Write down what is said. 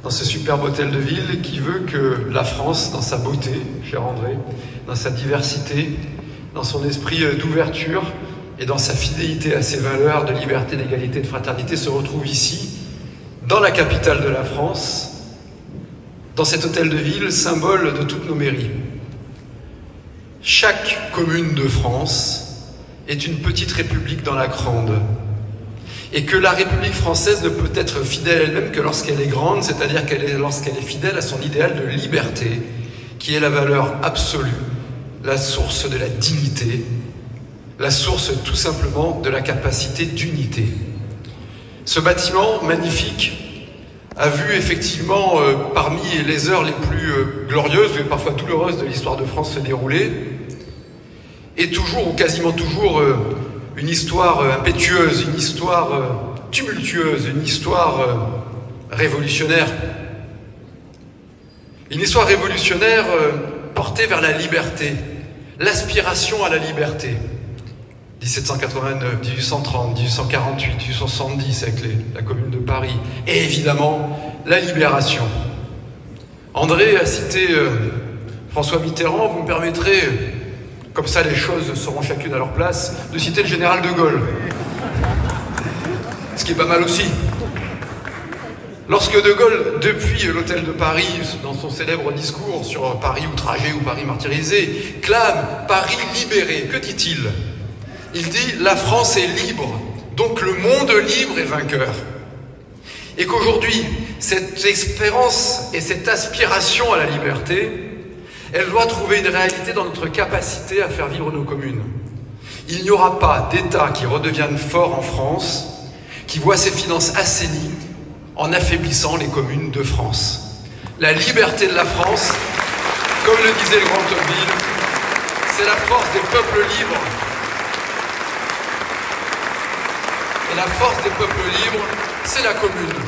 dans ce superbe hôtel de ville qui veut que la France, dans sa beauté, cher André, dans sa diversité, dans son esprit d'ouverture et dans sa fidélité à ses valeurs de liberté, d'égalité, de fraternité, se retrouve ici, dans la capitale de la France, dans cet hôtel de ville, symbole de toutes nos mairies. Chaque commune de France est une petite république dans la grande. Et que la République française ne peut être fidèle elle-même que lorsqu'elle est grande, c'est-à-dire lorsqu'elle est fidèle à son idéal de liberté, qui est la valeur absolue, la source de la dignité, la source tout simplement de la capacité d'unité. Ce bâtiment magnifique a vu effectivement parmi les heures les plus glorieuses et parfois douloureuses de l'histoire de France se dérouler, et toujours ou quasiment toujours une histoire impétueuse, une histoire tumultueuse, une histoire révolutionnaire. Une histoire révolutionnaire portée vers la liberté, l'aspiration à la liberté. 1789, 1830, 1848, 1870 avec la Commune de Paris. Et évidemment, la libération. André a cité François Mitterrand, vous me permettrez, comme ça les choses seront chacune à leur place, de citer le général de Gaulle. Ce qui est pas mal aussi. Lorsque de Gaulle, depuis l'hôtel de Paris, dans son célèbre discours sur Paris outragé ou Paris martyrisé, clame Paris libéré, que dit-il ? Il dit « La France est libre, donc le monde libre est vainqueur ». Et qu'aujourd'hui, cette espérance et cette aspiration à la liberté, elle doit trouver une réalité dans notre capacité à faire vivre nos communes. Il n'y aura pas d'État qui redevienne fort en France, qui voit ses finances assainies en affaiblissant les communes de France. La liberté de la France, comme le disait le grand Tocqueville, c'est la force des peuples libres. Et la force des peuples libres, c'est la commune.